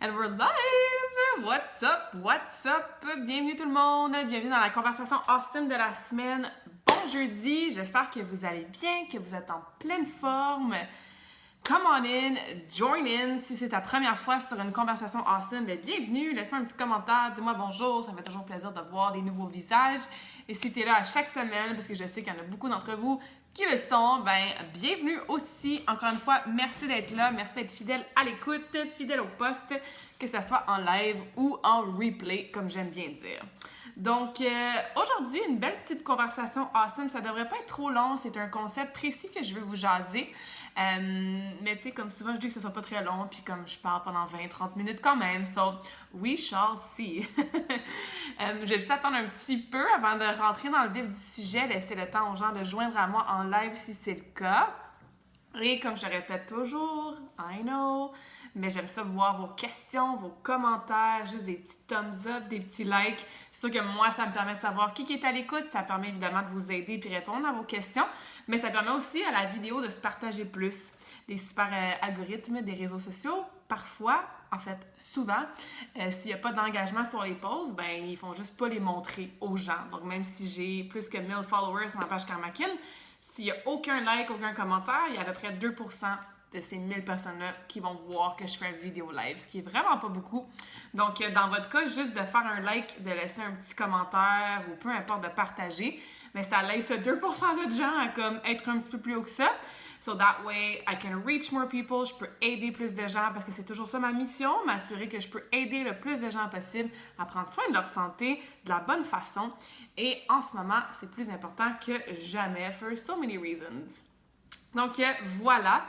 And we're live! What's up? What's up? Bienvenue tout le monde! Bienvenue dans la conversation awesome de la semaine. Bon jeudi! J'espère que vous allez bien, que vous êtes en pleine forme. Come on in, join in. Si c'est ta première fois sur une conversation awesome, bien bienvenue. Laisse-moi un petit commentaire, dis-moi bonjour. Ça me fait toujours plaisir de voir des nouveaux visages. Et si tu es là à chaque semaine, parce que je sais qu'il y en a beaucoup d'entre vous qui le sont, ben bienvenue aussi. Encore une fois, merci d'être là, merci d'être fidèle à l'écoute, fidèle au poste, que ce soit en live ou en replay, comme j'aime bien dire. Donc, aujourd'hui, une belle petite conversation awesome. Ça devrait pas être trop long, c'est un concept précis que je veux vous jaser. Mais tu sais, comme souvent, je dis que ce soit pas très long, puis comme je parle pendant 20-30 minutes quand même. So, we shall see. Je vais juste attendre un petit peu avant de rentrer dans le vif du sujet, laisser le temps aux gens de joindre à moi en live si c'est le cas. Et comme je répète toujours, I know, mais j'aime ça voir vos questions, vos commentaires, juste des petits thumbs up, des petits likes. C'est sûr que moi, ça me permet de savoir qui est à l'écoute. Ça permet évidemment de vous aider et répondre à vos questions. Mais ça permet aussi à la vidéo de se partager plus. Les super algorithmes des réseaux sociaux, parfois, en fait, souvent, s'il n'y a pas d'engagement sur les posts, ben ils font juste pas les montrer aux gens. Donc, même si j'ai plus que 1000 followers sur ma page Karmakin, s'il n'y a aucun like, aucun commentaire, il y a à peu près 2% de ces 1000 personnes-là qui vont voir que je fais une vidéo live, ce qui est vraiment pas beaucoup. Donc, dans votre cas, juste de faire un like, de laisser un petit commentaire ou peu importe, de partager, mais ça l'aide ce 2%-là de gens à comme être un petit peu plus haut que ça. So that way, I can reach more people. Je peux aider plus de gens parce que c'est toujours ça ma mission, m'assurer que je peux aider le plus de gens possible à prendre soin de leur santé de la bonne façon. Et en ce moment, c'est plus important que jamais for so many reasons. Donc, voilà.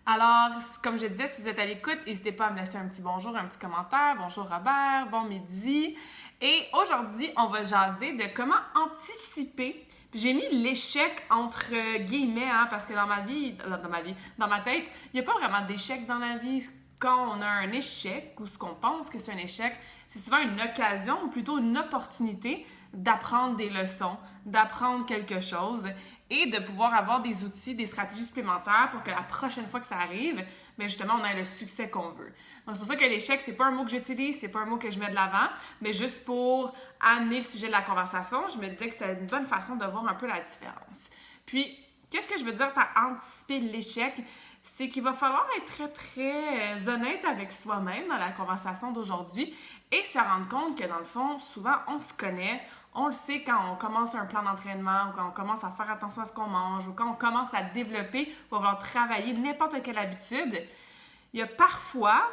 Alors, comme je disais, si vous êtes à l'écoute, n'hésitez pas à me laisser un petit bonjour, un petit commentaire. Bonjour Robert, bon midi. Et aujourd'hui, on va jaser de comment anticiper. Puis j'ai mis l'échec entre guillemets, hein, parce que dans ma tête, il n'y a pas vraiment d'échec dans la vie. Quand on a un échec ou ce qu'on pense que c'est un échec, c'est souvent une occasion ou plutôt une opportunité d'apprendre des leçons, d'apprendre quelque chose et de pouvoir avoir des outils, des stratégies supplémentaires pour que la prochaine fois que ça arrive, bien justement, on ait le succès qu'on veut. Donc, c'est pour ça que l'échec, c'est pas un mot que j'utilise, c'est pas un mot que je mets de l'avant, mais juste pour amener le sujet de la conversation, je me disais que c'était une bonne façon de voir un peu la différence. Puis, qu'est-ce que je veux dire par anticiper l'échec? C'est qu'il va falloir être très, très honnête avec soi-même dans la conversation d'aujourd'hui et se rendre compte que, dans le fond, souvent, on se connaît. On le sait quand on commence un plan d'entraînement ou quand on commence à faire attention à ce qu'on mange ou quand on commence à développer pour vouloir travailler n'importe quelle habitude. Il y a parfois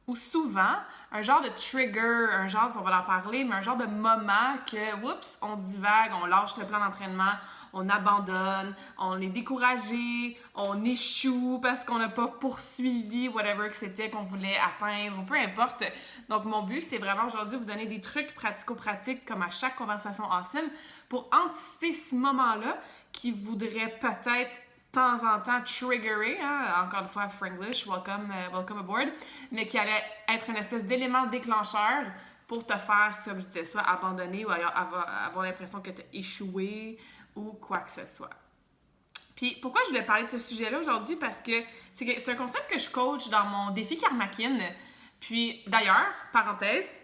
ou souvent un genre de trigger, un genre, on va en parler, mais un genre de moment que, oups, on divague, on lâche le plan d'entraînement, on abandonne, on est découragé, on échoue parce qu'on n'a pas poursuivi whatever que c'était qu'on voulait atteindre, ou peu importe. Donc, mon but, c'est vraiment aujourd'hui vous donner des trucs pratico-pratiques comme à chaque conversation awesome pour anticiper ce moment-là qui voudrait peut-être de temps en temps triggerer, hein? Encore une fois, Franglish, welcome aboard, mais qui allait être une espèce d'élément déclencheur pour te faire, comme je disais, soit abandonner ou avoir l'impression que tu as échoué ou quoi que ce soit. Puis, pourquoi je voulais parler de ce sujet-là aujourd'hui? Parce que c'est un concept que je coach dans mon défi Karmakin. Puis, d'ailleurs, parenthèse,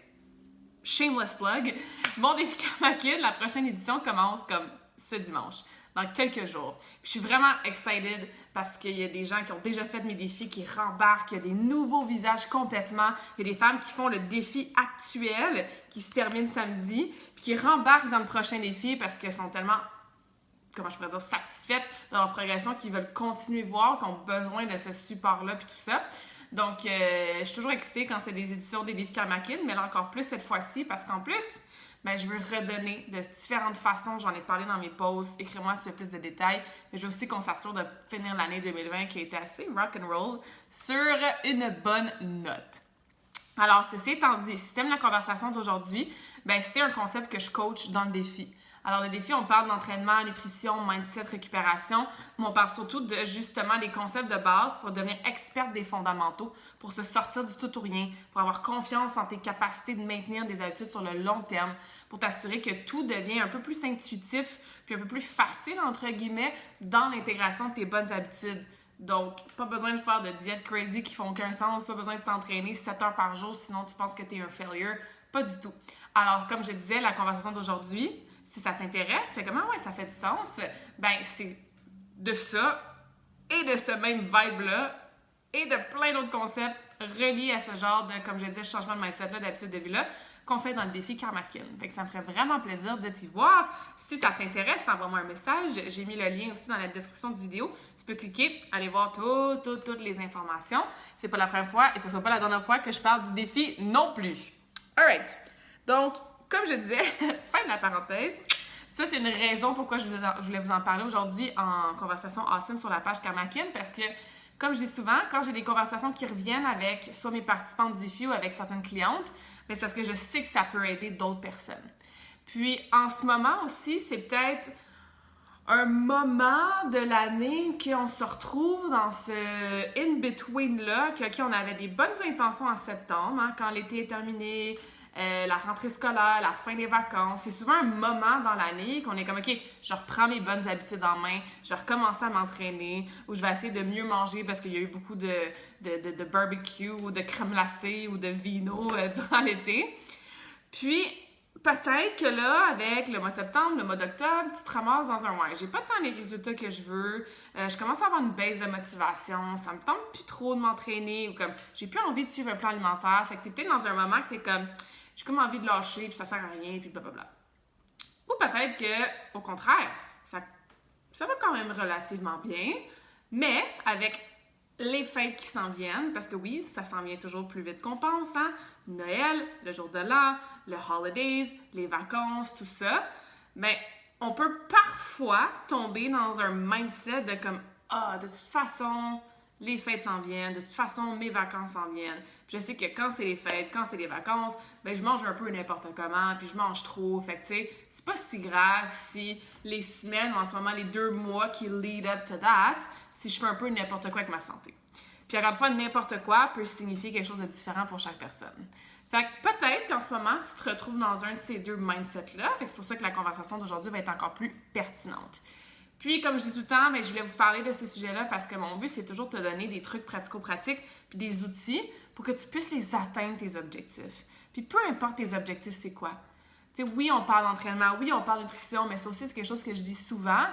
shameless plug, mon défi Karmakin, la prochaine édition commence comme ce dimanche, dans quelques jours. Puis, je suis vraiment excited parce qu'il y a des gens qui ont déjà fait mes défis, qui rembarquent, il y a des nouveaux visages complètement. Il y a des femmes qui font le défi actuel, qui se termine samedi, puis qui rembarquent dans le prochain défi parce qu'elles sont tellement, comment je pourrais dire, satisfaites de leur progression, qu'ils veulent continuer à voir, qui ont besoin de ce support-là, puis tout ça. Donc, je suis toujours excitée quand c'est des éditions des défis Karmakin, mais là encore plus cette fois-ci, parce qu'en plus, ben, je veux redonner de différentes façons. J'en ai parlé dans mes posts. Écris-moi si tu as plus de détails. Mais je veux aussi qu'on s'assure de finir l'année 2020 qui a été assez rock'n'roll sur une bonne note. Alors, ceci étant dit, si tu aimes la conversation d'aujourd'hui, ben, c'est un concept que je coach dans le défi. Alors, le défi, on parle d'entraînement, nutrition, mindset, récupération, mais on parle surtout de, justement, des concepts de base pour devenir experte des fondamentaux, pour se sortir du tout ou rien, pour avoir confiance en tes capacités de maintenir des habitudes sur le long terme, pour t'assurer que tout devient un peu plus intuitif, puis un peu plus facile, entre guillemets, dans l'intégration de tes bonnes habitudes. Donc, pas besoin de faire de diètes crazy qui font aucun sens, pas besoin de t'entraîner 7 heures par jour, sinon tu penses que t'es un failure. Pas du tout. Alors, comme je disais, la conversation d'aujourd'hui, si ça t'intéresse, c'est comment, ouais, ça fait du sens, ben c'est de ça et de ce même vibe-là et de plein d'autres concepts reliés à ce genre de, comme je disais, changement de mindset-là, d'habitude de vie-là, qu'on fait dans le défi Karmakin. Fait que ça me ferait vraiment plaisir de t'y voir. Si ça t'intéresse, envoie-moi un message. J'ai mis le lien aussi dans la description du vidéo. Tu peux cliquer, aller voir toutes les informations. C'est pas la première fois et ce sera pas la dernière fois que je parle du défi non plus. Alright. Donc, comme je disais, fin de la parenthèse. Ça, c'est une raison pourquoi je voulais vous en parler aujourd'hui en conversation awesome sur la page Karmakin, parce que, comme je dis souvent, quand j'ai des conversations qui reviennent avec soit mes participants de défi ou avec certaines clientes, mais c'est parce que je sais que ça peut aider d'autres personnes. Puis, en ce moment aussi, c'est peut-être un moment de l'année qu'on se retrouve dans ce in-between-là, que on avait des bonnes intentions en septembre, hein, quand l'été est terminé, la rentrée scolaire, la fin des vacances. C'est souvent un moment dans l'année qu'on est comme, OK, je reprends mes bonnes habitudes en main, je vais recommencer à m'entraîner, ou je vais essayer de mieux manger parce qu'il y a eu beaucoup de barbecue ou de crème glacée ou de vino durant l'été. Puis, peut-être que là, avec le mois de septembre, le mois d'octobre, tu te ramasses dans un « ouais, j'ai pas tant les résultats que je veux, je commence à avoir une baisse de motivation, ça me tente plus trop de m'entraîner, ou comme j'ai plus envie de suivre un plan alimentaire. » Fait que t'es peut-être dans un moment que t'es comme « j'ai comme envie de lâcher, puis ça sert à rien, puis blablabla. » Ou peut-être que, au contraire, ça va quand même relativement bien, mais avec les fêtes qui s'en viennent, parce que oui, ça s'en vient toujours plus vite qu'on pense, hein? Noël, le jour de l'an, le holidays, les vacances, tout ça, mais on peut parfois tomber dans un mindset de comme « ah, de toute façon, les fêtes s'en viennent, de toute façon, mes vacances s'en viennent. » Puis je sais que quand c'est les fêtes, quand c'est les vacances, ben je mange un peu n'importe comment, puis je mange trop. Fait que tu sais, c'est pas si grave si les semaines, ou en ce moment les 2 mois qui lead up to that, si je fais un peu n'importe quoi avec ma santé. Puis encore une fois, n'importe quoi peut signifier quelque chose de différent pour chaque personne. Fait que peut-être qu'en ce moment, tu te retrouves dans un de ces 2 mindsets-là. Fait que c'est pour ça que la conversation d'aujourd'hui va être encore plus pertinente. Puis, comme je dis tout le temps, mais je voulais vous parler de ce sujet-là parce que mon but, c'est toujours de te donner des trucs pratico-pratiques puis des outils pour que tu puisses les atteindre, tes objectifs. Puis peu importe tes objectifs, c'est quoi? Tu sais, oui, on parle d'entraînement, oui, on parle de nutrition, mais ça aussi, c'est quelque chose que je dis souvent.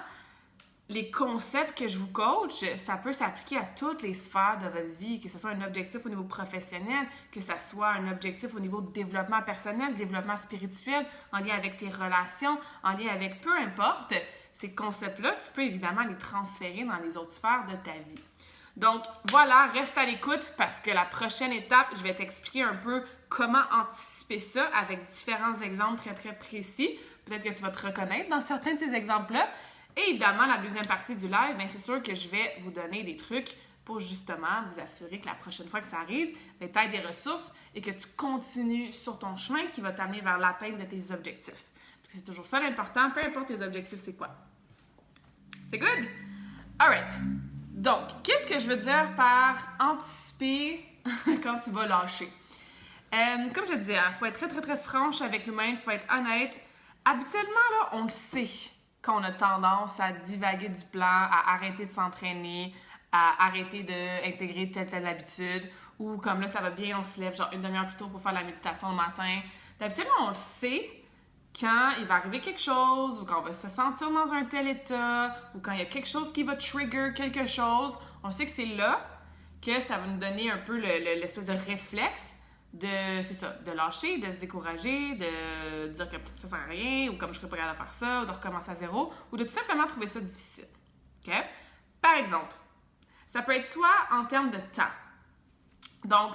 Les concepts que je vous coach, ça peut s'appliquer à toutes les sphères de votre vie, que ce soit un objectif au niveau professionnel, que ce soit un objectif au niveau de développement personnel, développement spirituel, en lien avec tes relations, en lien avec peu importe, ces concepts-là, tu peux évidemment les transférer dans les autres sphères de ta vie. Donc voilà, reste à l'écoute parce que la prochaine étape, je vais t'expliquer un peu comment anticiper ça avec différents exemples très très précis. Peut-être que tu vas te reconnaître dans certains de ces exemples-là. Et évidemment, la deuxième partie du live, bien, c'est sûr que je vais vous donner des trucs pour justement vous assurer que la prochaine fois que ça arrive, tu aies des ressources et que tu continues sur ton chemin qui va t'amener vers l'atteinte de tes objectifs. Parce que c'est toujours ça l'important, peu importe tes objectifs, c'est quoi. C'est good? Alright. Donc, qu'est-ce que je veux dire par anticiper quand tu vas lâcher? Comme je disais, il faut être très, très, très franche avec nous-mêmes, il faut être honnête. Habituellement, là, on le sait qu'on a tendance à divaguer du plan, à arrêter de s'entraîner, à arrêter d'intégrer telle habitude, ou comme là, ça va bien, on se lève genre une demi-heure plus tôt pour faire la méditation le matin. D'habitude, on le sait quand il va arriver quelque chose, ou quand on va se sentir dans un tel état, ou quand il y a quelque chose qui va trigger quelque chose, on sait que c'est là que ça va nous donner un peu l'espèce de réflexe de lâcher, de se décourager, de dire que ça sert à rien, ou comme je serais pas capable de faire ça, ou de recommencer à zéro, ou de tout simplement trouver ça difficile. OK? Par exemple, ça peut être soit en termes de temps. Donc,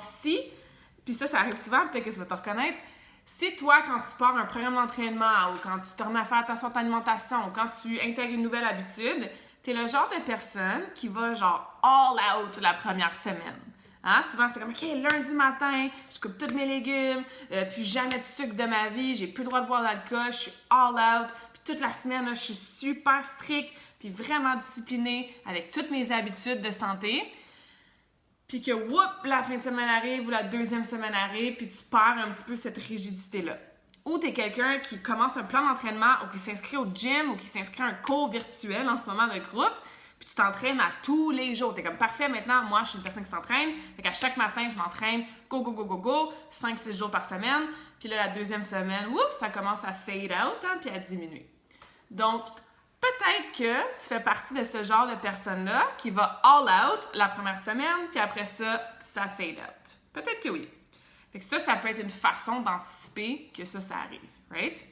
puis ça arrive souvent, peut-être que tu vas te reconnaître, si toi, quand tu pars un programme d'entraînement, ou quand tu te remets à faire attention à ton alimentation, ou quand tu intègres une nouvelle habitude, t'es le genre de personne qui va genre all out la première semaine. Hein? Souvent, c'est comme, OK, lundi matin, je coupe tous mes légumes, puis jamais de sucre de ma vie, j'ai plus le droit de boire d'alcool, je suis all out, puis toute la semaine, là, je suis super stricte, puis vraiment disciplinée avec toutes mes habitudes de santé. Puis que, la fin de semaine arrive ou la deuxième semaine arrive, puis tu perds un petit peu cette rigidité-là. Ou tu es quelqu'un qui commence un plan d'entraînement ou qui s'inscrit au gym ou qui s'inscrit à un cours virtuel en ce moment de groupe, Puis tu t'entraînes à tous les jours. T'es comme parfait maintenant, moi je suis une personne qui s'entraîne. Fait qu'à chaque matin, je m'entraîne, go, 5-6 jours par semaine. Puis là, la deuxième semaine, ça commence à fade out, puis à diminuer. Donc, peut-être que tu fais partie de ce genre de personne-là qui va all out la première semaine, puis après ça, ça fade out. Peut-être que oui. Fait que ça peut être une façon d'anticiper que ça arrive, right?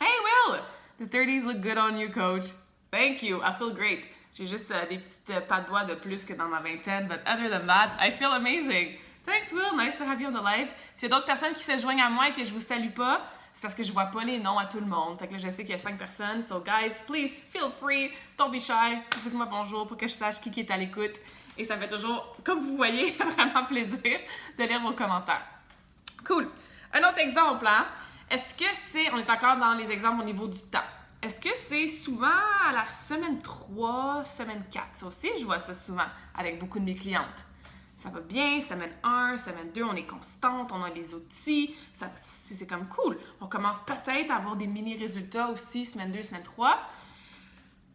Hey Will! The 30s look good on you, coach. Thank you, I feel great. J'ai juste des petites pas de doigts de plus que dans ma vingtaine, but other than that, I feel amazing. Thanks Will, nice to have you on the live. S'il y a d'autres personnes qui se joignent à moi et que je vous salue pas, c'est parce que je vois pas les noms à tout le monde. Fait que là, je sais qu'il y a 5 personnes. So guys, please feel free, don't be shy. Dites-moi bonjour pour que je sache qui est à l'écoute. Et ça me fait toujours, comme vous voyez, vraiment plaisir de lire vos commentaires. Cool. Un autre exemple, hein? Est-ce que c'est, on est encore dans les exemples au niveau du temps. Est-ce que c'est souvent à la semaine 3, semaine 4? Ça aussi, je vois ça souvent avec beaucoup de mes clientes. Ça va bien, semaine 1, semaine 2, on est constante, on a les outils, c'est comme cool. On commence peut-être à avoir des mini-résultats aussi, semaine 2, semaine 3.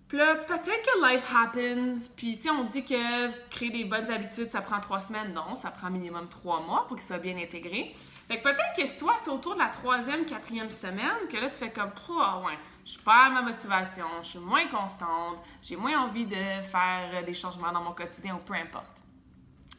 Puis là, peut-être que life happens, puis tu sais, on dit que créer des bonnes habitudes, ça prend 3 semaines. Non, ça prend minimum 3 mois pour qu'ils soient bien intégrés. Fait que peut-être que toi, c'est autour de la 3e, 4e semaine que là, tu fais comme, ouais, je perds ma motivation, je suis moins constante, j'ai moins envie de faire des changements dans mon quotidien ou peu importe.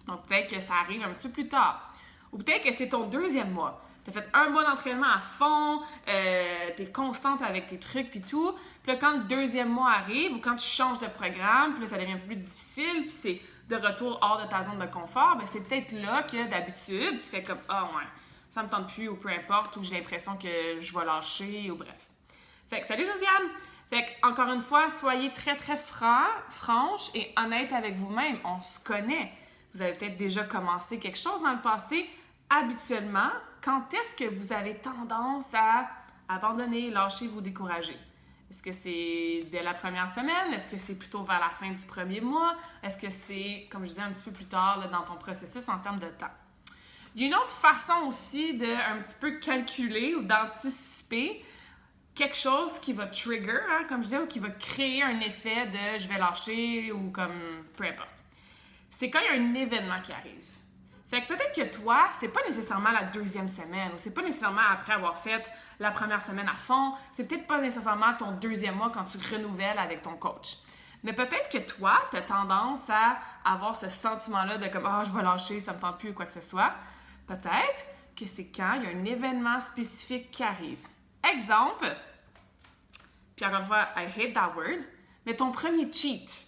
Donc, peut-être que ça arrive un petit peu plus tard. Ou peut-être que c'est ton 2e mois. Tu as fait 1 mois d'entraînement à fond, tu es constante avec tes trucs puis tout. Puis là, quand le 2e mois arrive ou quand tu changes de programme, puis là, ça devient un peu plus difficile, puis c'est de retour hors de ta zone de confort, bien, c'est peut-être là que d'habitude, tu fais comme « Ah ouais, ça me tente plus » ou peu importe, ou j'ai l'impression que je vais lâcher, ou bref. Fait que salut Josiane! Fait que, encore une fois, soyez très, très franche et honnête avec vous-même. On se connaît. Vous avez peut-être déjà commencé quelque chose dans le passé. Habituellement, quand est-ce que vous avez tendance à abandonner, lâcher, vous décourager? Est-ce que c'est dès la première semaine? Est-ce que c'est plutôt vers la fin du 1er mois? Est-ce que c'est, comme je disais, un petit peu plus tard là, dans ton processus en termes de temps? Il y a une autre façon aussi de un petit peu calculer ou d'anticiper quelque chose qui va trigger, hein, comme je disais, ou qui va créer un effet de « je vais lâcher » ou comme peu importe. C'est quand il y a un événement qui arrive. Fait que peut-être que toi, c'est pas nécessairement la 2e semaine ou c'est pas nécessairement après avoir fait la première semaine à fond, c'est peut-être pas nécessairement ton 2e mois quand tu renouvelles avec ton coach. Mais peut-être que toi, tu as tendance à avoir ce sentiment-là de comme « Ah, je vais lâcher, ça me tente plus » ou quoi que ce soit. Peut-être que c'est quand il y a un événement spécifique qui arrive. Exemple, puis encore une fois, I hate that word, mais ton premier cheat,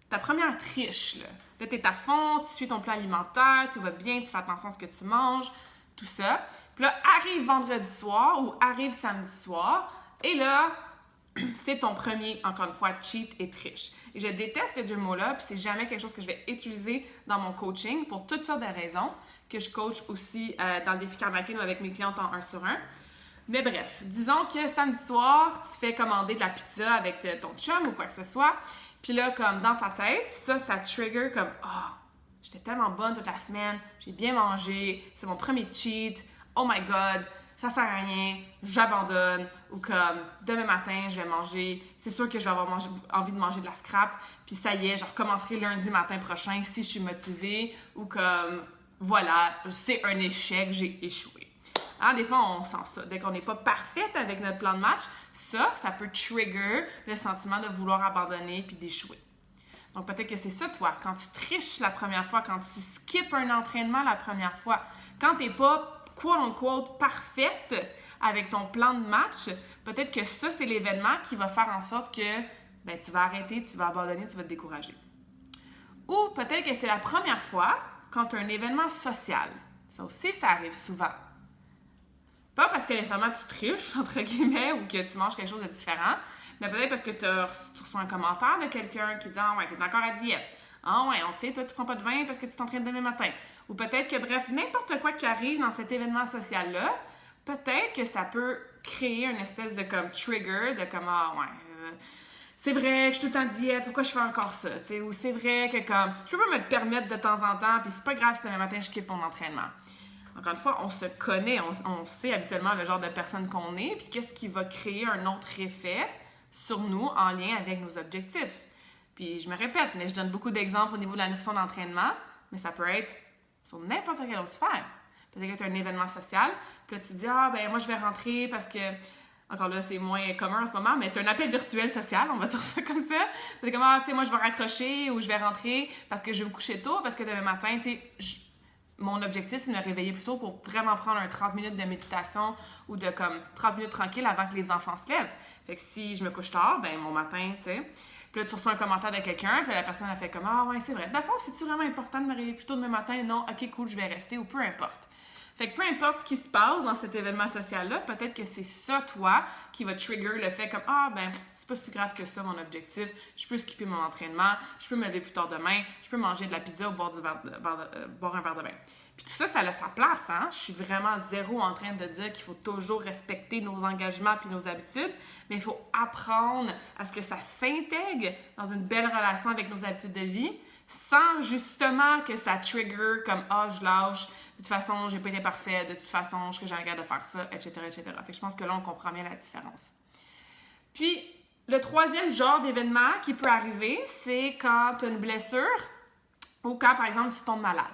ta première triche, là. Là, t'es à fond, tu suis ton plan alimentaire, tout va bien, tu fais attention à ce que tu manges, tout ça. Puis là, arrive vendredi soir ou arrive samedi soir, et là, c'est ton premier, encore une fois, cheat et triche. Et je déteste ces 2 mots-là, puis c'est jamais quelque chose que je vais utiliser dans mon coaching pour toutes sortes de raisons, que je coach aussi dans le défi Carmackin ou avec mes clientes en 1 sur 1. Mais bref, disons que samedi soir, tu te fais commander de la pizza avec ton chum ou quoi que ce soit. Puis là, comme dans ta tête, ça trigger comme « Ah, j'étais tellement bonne toute la semaine, j'ai bien mangé, c'est mon premier cheat, oh my God, ça sert à rien, j'abandonne. » Ou comme « Demain matin, je vais manger, c'est sûr que je vais avoir envie de manger de la scrap, puis ça y est, je recommencerai lundi matin prochain si je suis motivée. » Ou comme « Voilà, c'est un échec, j'ai échoué. » Hein, des fois, on sent ça. Dès qu'on n'est pas parfaite avec notre plan de match, ça peut trigger le sentiment de vouloir abandonner puis d'échouer. Donc, peut-être que c'est ça, toi. Quand tu triches la première fois, quand tu skippes un entraînement la première fois, quand tu n'es pas, quote-unquote, parfaite avec ton plan de match, peut-être que ça, c'est l'événement qui va faire en sorte que tu vas arrêter, tu vas abandonner, tu vas te décourager. Ou peut-être que c'est la première fois quand tu as un événement social. Ça aussi, ça arrive souvent. Pas parce que nécessairement tu triches, entre guillemets, ou que tu manges quelque chose de différent, mais peut-être parce que tu reçois un commentaire de quelqu'un qui dit « Ah ouais, t'es encore à diète. Ah ouais, on sait, toi, tu prends pas de vin parce que tu t'entraînes demain matin. » Ou peut-être que, bref, n'importe quoi qui arrive dans cet événement social-là, peut-être que ça peut créer une espèce de comme trigger, de comme « Ah ouais, c'est vrai que je suis tout le temps en diète, pourquoi je fais encore ça? » Ou c'est vrai que comme je peux pas me le permettre de temps en temps, puis c'est pas grave si demain matin je skippe mon entraînement. Encore une fois, on se connaît, on sait habituellement le genre de personne qu'on est, puis qu'est-ce qui va créer un autre effet sur nous en lien avec nos objectifs. Puis je me répète, mais je donne beaucoup d'exemples au niveau de la nutrition d'entraînement, mais ça peut être sur n'importe quelle autre sphère. Peut-être que tu as un événement social, puis là tu te dis « Ah, ben moi je vais rentrer parce que... » Encore là, c'est moins commun en ce moment, mais tu as un appel virtuel social, on va dire ça comme ça. C'est comme « Ah, tu sais, moi je vais raccrocher ou je vais rentrer parce que je vais me coucher tôt, parce que demain matin, tu sais... Mon objectif, c'est de me réveiller plus tôt pour vraiment prendre un 30 minutes de méditation ou de comme 30 minutes tranquille avant que les enfants se lèvent. Fait que si je me couche tard, ben mon matin, tu sais. Puis là, tu reçois un commentaire de quelqu'un, puis la personne a fait comme « Ah ouais, c'est vrai. D'abord, c'est-tu vraiment important de me réveiller plus tôt demain matin? Non, ok, cool, je vais rester » ou peu importe. Fait que peu importe ce qui se passe dans cet événement social-là, peut-être que c'est ça, toi, qui va trigger le fait comme « Ah, ben, c'est pas si grave que ça, mon objectif. Je peux skipper mon entraînement, je peux me lever plus tard demain, je peux manger de la pizza ou boire un verre de vin. » Puis tout ça, ça a sa place, hein? Je suis vraiment zéro en train de dire qu'il faut toujours respecter nos engagements puis nos habitudes, mais il faut apprendre à ce que ça s'intègre dans une belle relation avec nos habitudes de vie, sans justement que ça trigger comme « Ah, je lâche, de toute façon, j'ai pas été parfait, de toute façon, je serais jamais capable de faire ça, etc., etc. » Fait que je pense que là, on comprend bien la différence. Puis, le troisième genre d'événement qui peut arriver, c'est quand tu as une blessure ou quand, par exemple, tu tombes malade.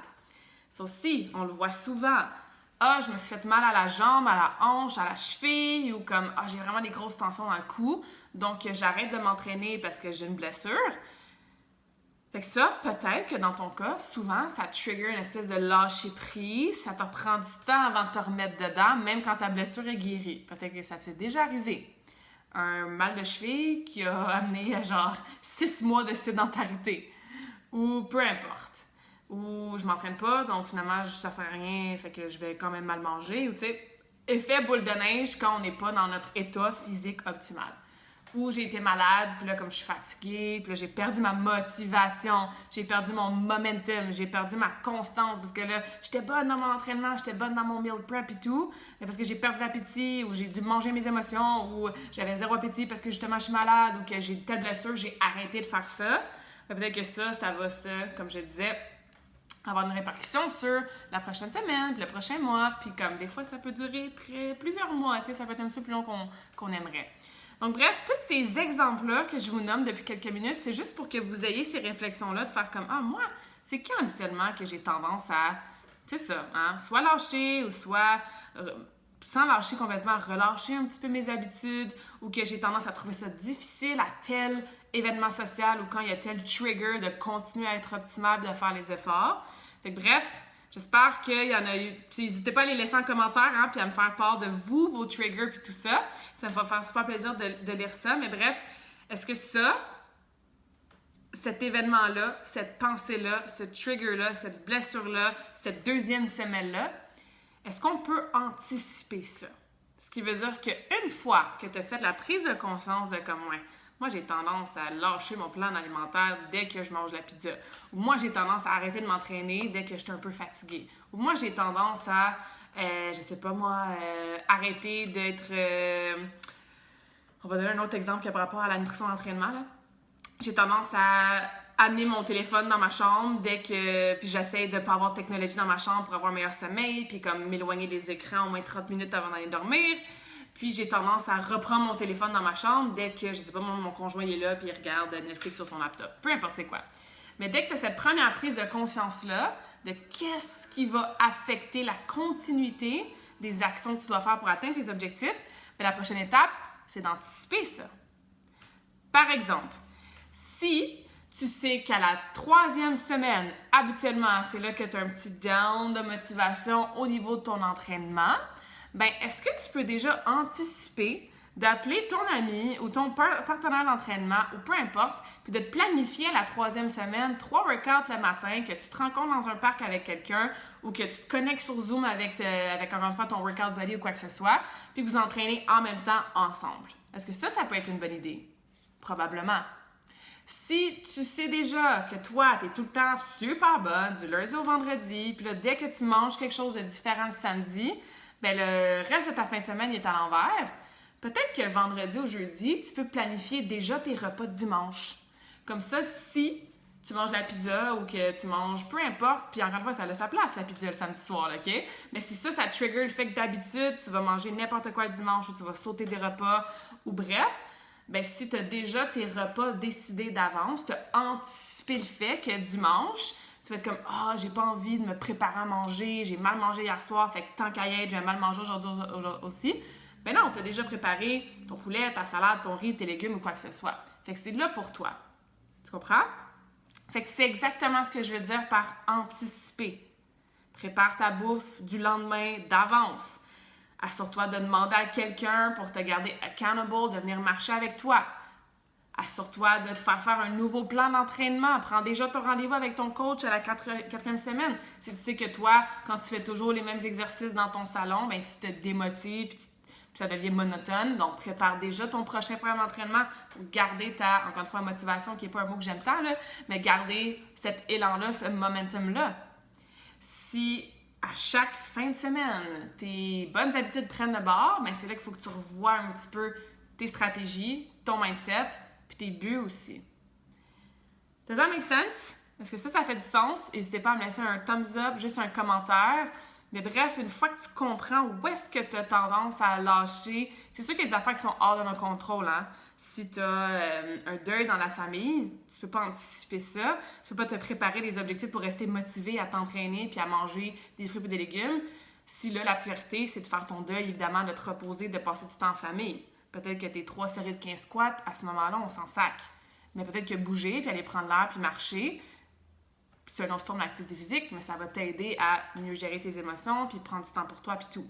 Ça aussi, on le voit souvent. Ah, je me suis fait mal à la jambe, à la hanche, à la cheville, ou comme, ah, j'ai vraiment des grosses tensions dans le cou, donc j'arrête de m'entraîner parce que j'ai une blessure. Fait que ça, peut-être que dans ton cas, souvent, ça trigger une espèce de lâcher-prise, ça te prend du temps avant de te remettre dedans, même quand ta blessure est guérie. Peut-être que ça t'est déjà arrivé. Un mal de cheville qui a amené à genre 6 mois de sédentarité, ou peu importe. Ou je m'entraîne pas, donc finalement, ça sert à rien, fait que je vais quand même mal manger. Ou tu sais, effet boule de neige quand on n'est pas dans notre état physique optimal. Ou j'ai été malade, puis là, comme je suis fatiguée, puis là, j'ai perdu ma motivation, j'ai perdu mon momentum, j'ai perdu ma constance, parce que là, j'étais bonne dans mon entraînement, j'étais bonne dans mon meal prep et tout, mais parce que j'ai perdu l'appétit, ou j'ai dû manger mes émotions, ou j'avais zéro appétit parce que justement, je suis malade, ou que j'ai telle blessure, j'ai arrêté de faire ça. Peut-être que ça va comme je disais, avoir une répercussion sur la prochaine semaine, puis le prochain mois, puis comme des fois, ça peut durer plusieurs mois, tu sais, ça peut être un petit peu plus long qu'on aimerait. Donc bref, tous ces exemples-là que je vous nomme depuis quelques minutes, c'est juste pour que vous ayez ces réflexions-là de faire comme « Ah, moi, c'est quand habituellement que j'ai tendance à, c'est ça, hein, soit lâcher ou soit, sans lâcher complètement, relâcher un petit peu mes habitudes ou que j'ai tendance à trouver ça difficile à tel événement social ou quand il y a tel trigger de continuer à être optimal, de faire les efforts. » Fait que bref, j'espère qu'il y en a eu. Puis n'hésitez pas à les laisser en commentaire, hein, puis à me faire part de vous, vos triggers, puis tout ça. Ça me va faire super plaisir de lire ça. Mais bref, est-ce que cet événement-là, cette pensée-là, ce trigger-là, cette blessure-là, cette deuxième semelle-là, est-ce qu'on peut anticiper ça? Ce qui veut dire qu'une fois que tu as fait la prise de conscience de comme moi, j'ai tendance à lâcher mon plan alimentaire dès que je mange la pizza. Ou moi, j'ai tendance à arrêter de m'entraîner dès que je suis un peu fatiguée. Ou moi, j'ai tendance à, arrêter d'être... on va donner un autre exemple qui a par rapport à la nutrition d'entraînement, là. J'ai tendance à amener mon téléphone dans ma chambre puis j'essaie de ne pas avoir de technologie dans ma chambre pour avoir un meilleur sommeil, puis comme m'éloigner des écrans au moins 30 minutes avant d'aller dormir. Puis j'ai tendance à reprendre mon téléphone dans ma chambre dès que, je sais pas, mon conjoint est là puis il regarde Netflix sur son laptop. Peu importe c'est quoi. Mais dès que tu as cette première prise de conscience-là, de qu'est-ce qui va affecter la continuité des actions que tu dois faire pour atteindre tes objectifs, bien, la prochaine étape, c'est d'anticiper ça. Par exemple, si tu sais qu'à la 3e semaine, habituellement, c'est là que tu as un petit down de motivation au niveau de ton entraînement, ben est-ce que tu peux déjà anticiper d'appeler ton ami ou ton partenaire d'entraînement ou peu importe, puis de te planifier la 3e semaine, 3 workouts le matin, que tu te rencontres dans un parc avec quelqu'un ou que tu te connectes sur Zoom avec encore une fois ton workout buddy ou quoi que ce soit, puis vous entraînez en même temps ensemble. Est-ce que ça peut être une bonne idée? Probablement. Si tu sais déjà que toi, tu es tout le temps super bonne, du lundi au vendredi, puis là, dès que tu manges quelque chose de différent le samedi, bien, le reste de ta fin de semaine est à l'envers. Peut-être que vendredi ou jeudi, tu peux planifier déjà tes repas de dimanche. Comme ça, si tu manges la pizza ou que tu manges peu importe, puis encore une fois, ça a sa place, la pizza le samedi soir, là, OK? Mais si ça trigger le fait que d'habitude, tu vas manger n'importe quoi le dimanche ou tu vas sauter des repas ou bref, ben si tu as déjà tes repas décidés d'avance, tu as anticipé le fait que dimanche, tu vas être comme « Ah, j'ai pas envie de me préparer à manger, j'ai mal mangé hier soir, fait que tant qu'à y être, j'ai mal mangé aujourd'hui aussi. » Ben non, tu as déjà préparé ton poulet, ta salade, ton riz, tes légumes ou quoi que ce soit. Fait que c'est là pour toi. Tu comprends? Fait que c'est exactement ce que je veux dire par anticiper. Prépare ta bouffe du lendemain d'avance. Assure-toi de demander à quelqu'un pour te garder accountable, de venir marcher avec toi. Assure-toi de te faire un nouveau plan d'entraînement. Prends déjà ton rendez-vous avec ton coach à la quatrième semaine. Si tu sais que toi, quand tu fais toujours les mêmes exercices dans ton salon, ben tu te démotives puis ça devient monotone. Donc, prépare déjà ton prochain programme d'entraînement pour garder ta, encore une fois, motivation, qui n'est pas un mot que j'aime tant, là, mais garder cet élan-là, ce momentum-là. Si à chaque fin de semaine, tes bonnes habitudes prennent le bord, bien c'est là qu'il faut que tu revoies un petit peu tes stratégies, ton mindset, puis tes buts aussi. Does that make sense? Est-ce que ça fait du sens? N'hésitez pas à me laisser un thumbs up, juste un commentaire. Mais bref, une fois que tu comprends où est-ce que tu as tendance à lâcher, c'est sûr qu'il y a des affaires qui sont hors de notre contrôle, hein? Si tu as un deuil dans la famille, tu peux pas anticiper ça. Tu peux pas te préparer des objectifs pour rester motivé à t'entraîner puis à manger des fruits et des légumes. Si là, la priorité, c'est de faire ton deuil, évidemment, de te reposer, de passer du temps en famille. Peut-être que tes 3 séries de 15 squats, à ce moment-là, on s'en sac. Mais peut-être que bouger, puis aller prendre l'air, puis marcher, c'est une autre forme d'activité physique, mais ça va t'aider à mieux gérer tes émotions, puis prendre du temps pour toi, puis tout.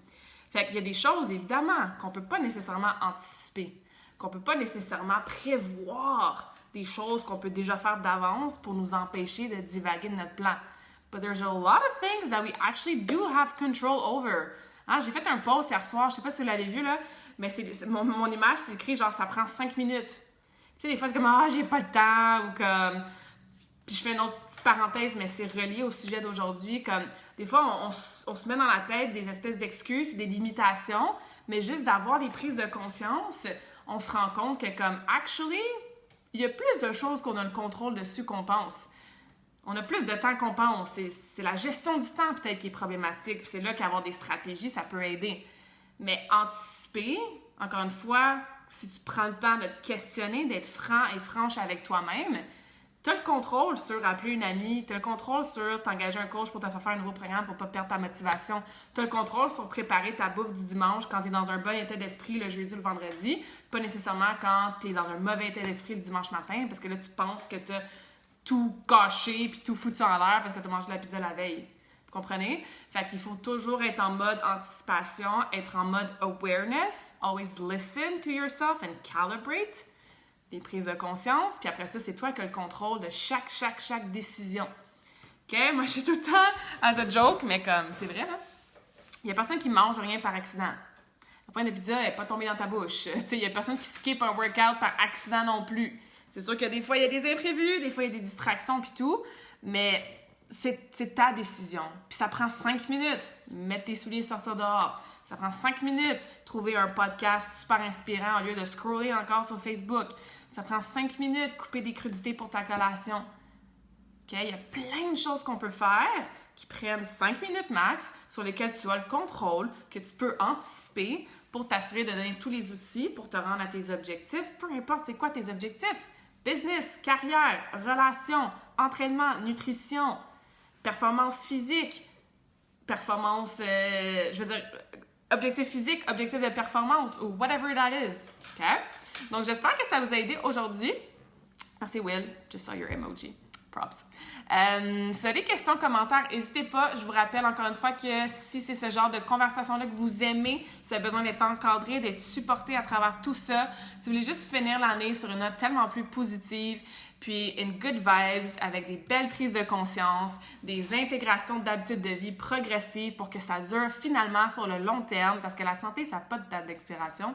Fait qu'il y a des choses, évidemment, qu'on peut pas nécessairement anticiper, qu'on peut pas nécessairement prévoir des choses qu'on peut déjà faire d'avance pour nous empêcher de divaguer de notre plan. But there's a lot of things that we actually do have control over. Hein? J'ai fait un post hier soir, je sais pas si vous l'avez vu, là, mais mon image, c'est écrit genre « ça prend 5 minutes ». Tu sais, des fois, c'est comme « ah, j'ai pas le temps » ou comme... Puis je fais une autre petite parenthèse, mais c'est relié au sujet d'aujourd'hui. Comme des fois, on se met dans la tête des espèces d'excuses, des limitations, mais juste d'avoir des prises de conscience, on se rend compte que comme actually, il y a plus de choses qu'on a le contrôle dessus qu'on pense. On a plus de temps qu'on pense. C'est la gestion du temps peut-être qui est problématique. Puis c'est là qu'avoir des stratégies, ça peut aider. Mais anticiper, encore une fois, si tu prends le temps de te questionner, d'être franc et franche avec toi-même, tu as le contrôle sur appeler une amie, tu as le contrôle sur t'engager un coach pour te faire un nouveau programme pour ne pas perdre ta motivation, tu as le contrôle sur préparer ta bouffe du dimanche quand tu es dans un bon état d'esprit le jeudi ou le vendredi, pas nécessairement quand tu es dans un mauvais état d'esprit le dimanche matin parce que là, tu penses que tu as tout gâché puis tout foutu en l'air parce que tu as mangé de la pizza la veille. Vous comprenez? Fait qu'il faut toujours être en mode anticipation, être en mode awareness, always listen to yourself and calibrate. Des prises de conscience, puis après ça, c'est toi qui as le contrôle de chaque décision. OK? Moi, je suis tout le temps as a joke, mais comme, c'est vrai, là. Il y a personne qui mange rien par accident. La pointe de pizza n'est pas tombée dans ta bouche. Tu sais, il y a personne qui skip un workout par accident non plus. C'est sûr que des fois, il y a des imprévus, des fois, il y a des distractions, puis tout, mais c'est ta décision. Puis ça prend 5 minutes. Mettre tes souliers et sortir dehors. Ça prend 5 minutes. Trouver un podcast super inspirant au lieu de scroller encore sur Facebook. Ça prend 5 minutes. Couper des crudités pour ta collation. OK? Il y a plein de choses qu'on peut faire qui prennent 5 minutes max, sur lesquelles tu as le contrôle, que tu peux anticiper pour t'assurer de donner tous les outils pour te rendre à tes objectifs. Peu importe c'est quoi tes objectifs. Business, carrière, relations, entraînement, nutrition, performance physique, objectif physique, objectif de performance ou whatever that is. OK? Donc, j'espère que ça vous a aidé aujourd'hui. Merci, Will. Just saw your emoji. Props. Si vous avez des questions, commentaires, n'hésitez pas. Je vous rappelle encore une fois que si c'est ce genre de conversation-là que vous aimez, si vous avez besoin d'être encadré, d'être supporté à travers tout ça, si vous voulez juste finir l'année sur une note tellement plus positive, puis une good vibes avec des belles prises de conscience, des intégrations d'habitudes de vie progressives pour que ça dure finalement sur le long terme, parce que la santé, ça n'a pas de date d'expiration,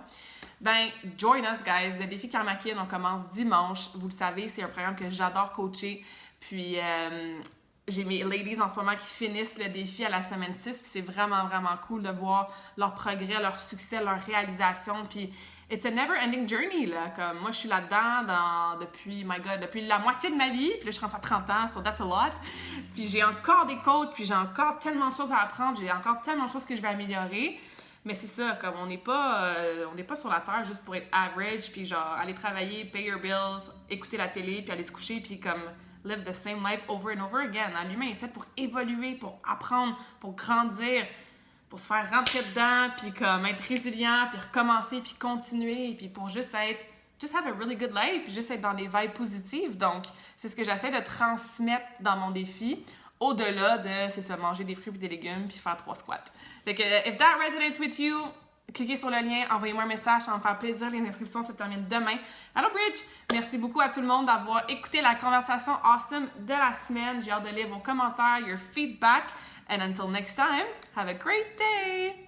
ben join us, guys. Le défi Karma Kid, on commence dimanche. Vous le savez, c'est un programme que j'adore coacher. Puis, j'ai mes ladies en ce moment qui finissent le défi à la semaine 6. Puis, c'est vraiment, vraiment cool de voir leur progrès, leur succès, leur réalisation. Puis, it's a never-ending journey, là. Comme moi, je suis là-dedans depuis la moitié de ma vie. Puis là, je suis rentrée à 30 ans, so that's a lot. Puis, j'ai encore des coachs, puis j'ai encore tellement de choses à apprendre. J'ai encore tellement de choses que je vais améliorer. Mais c'est ça, comme on n'est pas sur la terre juste pour être average, puis genre aller travailler, pay your bills, écouter la télé, puis aller se coucher, puis comme live the same life over and over again. L'humain est fait pour évoluer, pour apprendre, pour grandir, pour se faire rentrer dedans, puis comme être résilient, puis recommencer, puis continuer, puis pour juste have a really good life, puis juste être dans des vibes positives. Donc, c'est ce que j'essaie de transmettre dans mon défi, au-delà de, c'est ça, manger des fruits et des légumes, puis faire 3 squats. Fait que, if that resonates with you, cliquez sur le lien, envoyez-moi un message, ça va me faire plaisir. Les inscriptions se terminent demain. Hello Bridge! Merci beaucoup à tout le monde d'avoir écouté la conversation awesome de la semaine. J'ai hâte de lire vos commentaires, your feedback. And until next time, have a great day!